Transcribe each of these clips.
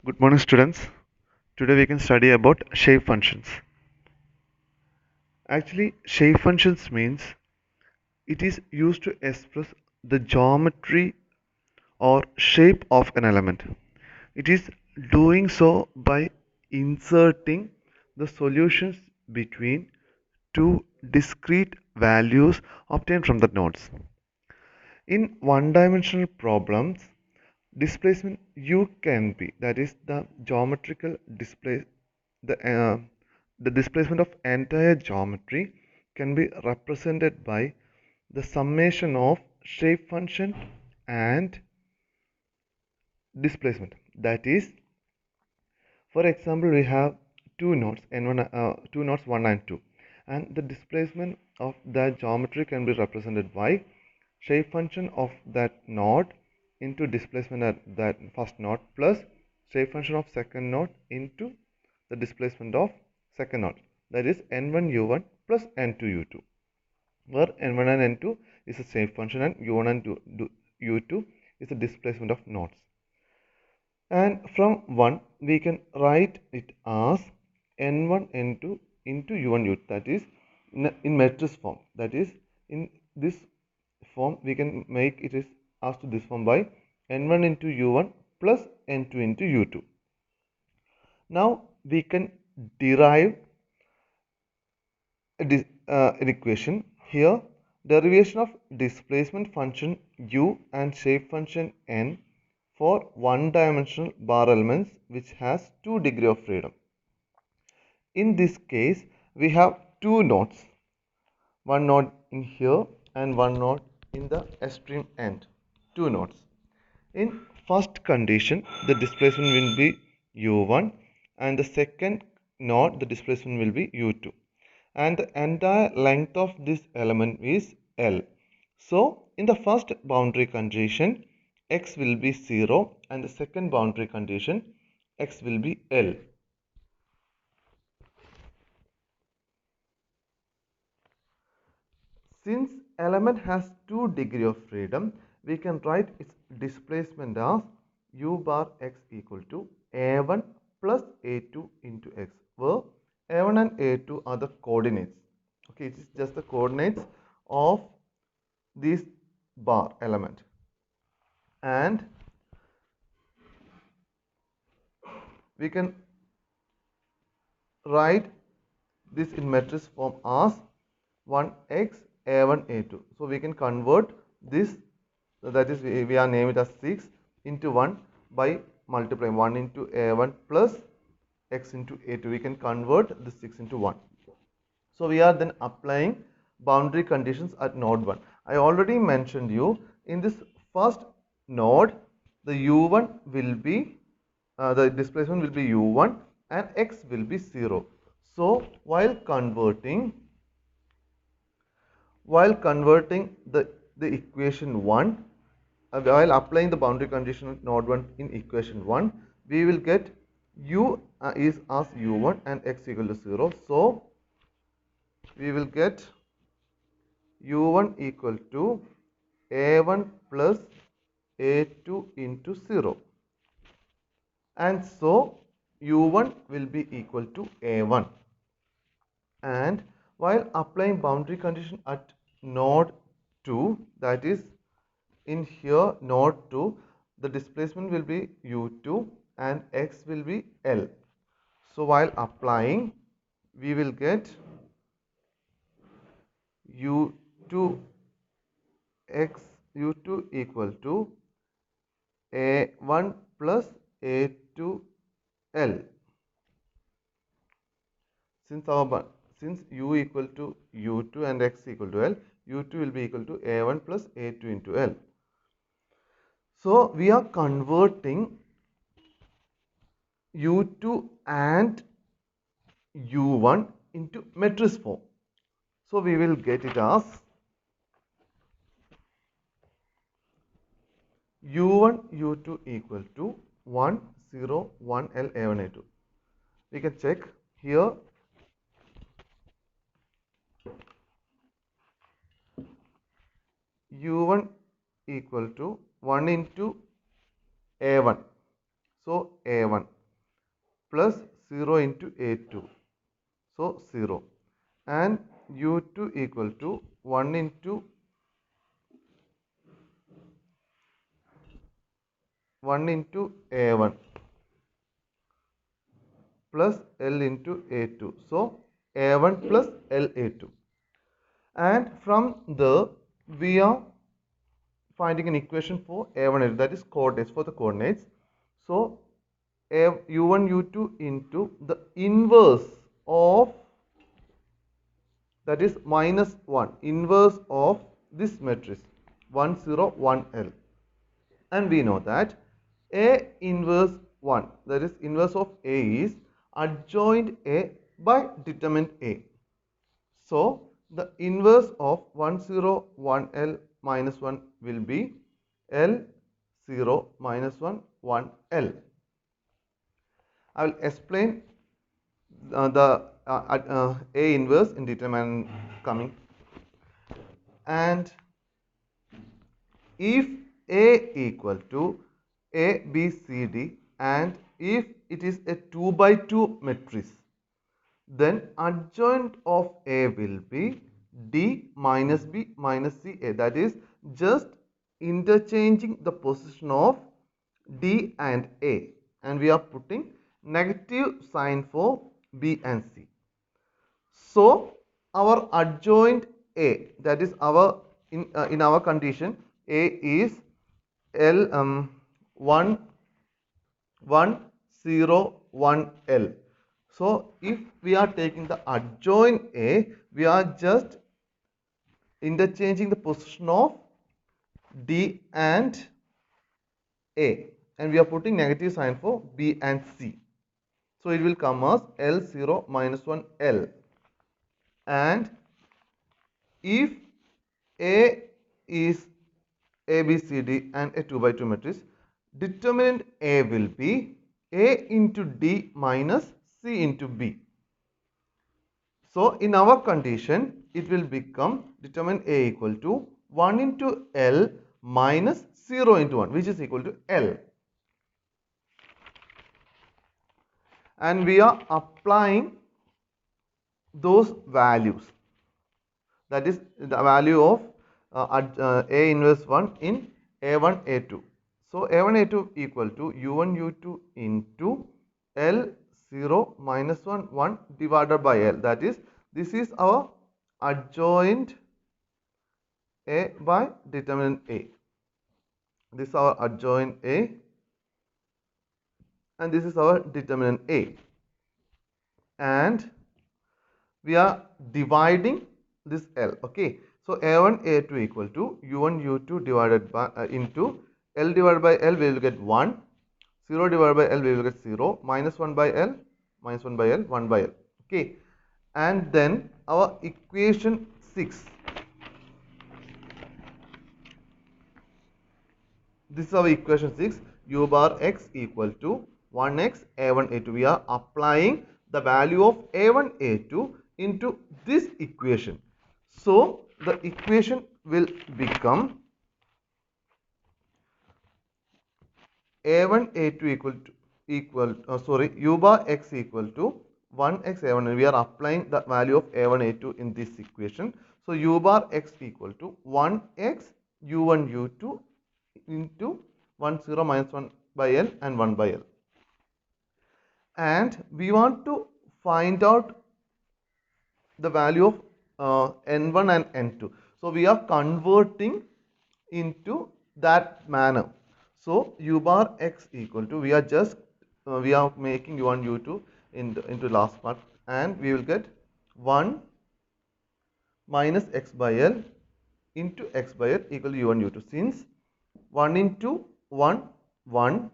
Good morning, students. Today we can study about shape functions. Actually, shape functions means it is used to express the geometry or shape of an element. It is doing so by inserting the solutions between two discrete values obtained from the nodes. In one-dimensional problems, displacement u can be, that is the geometrical display, the, uh, the displacement of entire geometry can be represented by the summation of shape function and displacement. That is, for example, we have two nodes n1, two nodes 1 and 2, and the displacement of that geometry can be represented by shape function of that node into displacement at that first node plus shape function of second node into the displacement of second node, that is n1 u1 plus n2 u2, where n1 and n2 is a shape function and u1 and u2 is the displacement of nodes. And from 1 we can write it as n1 n2 into u1 u2, that is in matrix form. That is, in this form we can make it as to this form by n1 into u1 plus n2 into u2. Now we can derive an equation. Here, derivation of displacement function u and shape function n for one-dimensional bar elements which has 2 degree of freedom. In this case, we have two nodes, one node in here and one node in the extreme end, two nodes. In first condition, the displacement will be u1, and the second node, the displacement will be u2, and the entire length of this element is L. So in the first boundary condition, x will be 0, and the second boundary condition, x will be L. Since element has 2 degree of freedom, we can write its displacement as u bar x equal to a1 plus a2 into x, where a1 and a2 are the coordinates. Okay, it is just the coordinates of this bar element. And we can write this in matrix form as 1x a1 a2. So we can convert this, that is we are naming it as 6 into 1 by multiplying 1 into a1 plus x into a2. We can convert the 6 into 1. So we are then applying boundary conditions at node 1. I already mentioned you, in this first node the u1 will be the displacement will be u1 and x will be 0. So while converting the equation 1, while applying the boundary condition node 1 in equation 1, we will get u is as u1 and x equal to 0. So we will get u1 equal to a1 plus a2 into 0, and so u1 will be equal to a1. And while applying boundary condition at node 2, that is in here node 2, the displacement will be u2 and x will be L. So while applying, we will get u2 x u2 equal to a1 plus a2 L. Since u equal to u2 and x equal to L, u2 will be equal to a1 plus a2 into L. So we are converting u2 and u1 into matrix form. So we will get it as u1 u2 equal to 1 0 1 L a1 a2. We can check here. u1 equal to 1 into a1. so A1 plus 0 into A2, so 0, and U2 equal to 1 into 1 into A1 plus L into A2, so A1 plus LA2, and from there we are finding an equation for A1, that is coordinates, for the coordinates. So U1 U2 into the inverse of, that is minus 1, inverse of this matrix 1 0 1 L, and we know that A inverse 1, that is inverse of A, is adjoint A by determinant A. So the inverse of 1 0 1 L minus 1 will be L 0 minus 1 1 L. I will explain the A inverse in determinant coming. And if A equal to A, B, C, D, and if it is a 2 by 2 matrix, then adjoint of A will be D minus B minus C A. That is just interchanging the position of D and A, and we are putting negative sign for B and C. So our adjoint A, that is our in our condition, A is L 1 1 0 1 L. So if we are taking the adjoint A, we are just interchanging the position of D and A, and we are putting negative sign for B and C. So it will come as L0 minus 1 L. And if A is A, B, C, D and a 2 by 2 matrix, determinant A will be A into D minus C into B. So in our condition, it will become determinant A equal to 1 into L minus 0 into 1, which is equal to L. And we are applying those values, that is the value of A inverse 1 in A1 A2. So A1 A2 equal to U1 U2 into L0 minus 1 1 divided by L, that is this is our adjoint A by determinant A. This is our adjoint A and this is our determinant A, and we are dividing this L. Okay, so A1 A2 equal to U1 U2 divided by into L divided by L, we will get 1, 0 divided by L, we will get 0, minus 1 by L, minus 1 by L, 1 by L. Okay, and then our equation 6, this is our equation 6, U bar x equal to 1x A1 A2. We are applying the value of A1 A2 into this equation. So the equation will become A1 A2 U bar x equal to 1x A1, and we are applying the value of A1 A2 in this equation. So U bar x equal to 1x U1 U2 into 1 0 minus 1 by L and 1 by L. And we want to find out the value of N1 and N2. So we are converting into that manner. So U bar x equal to, we are just we are making U1 U2 into last part, and we will get 1 minus x by L into x by L equal to U1 U2. Since 1 into 1 1,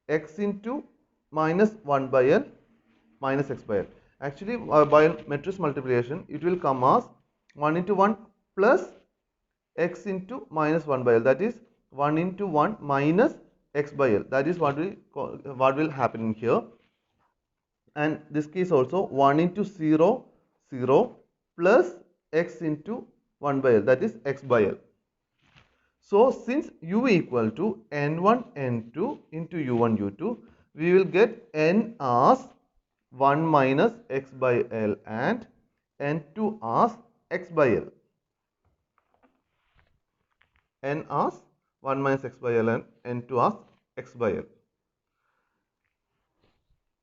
x into minus 1 by L minus x by L. Actually by matrix multiplication it will come as 1 into 1 plus x into minus 1 by L, that is 1 into 1 minus x by L. That is what will happen in here. And this case also 1 into 0 0 plus x into 1 by L, that is x by L. So since u equal to n1 n2 into u1 u2, we will get n as 1 minus x by L and n2 as x by L. N as 1 minus x by L and n2 as x by L.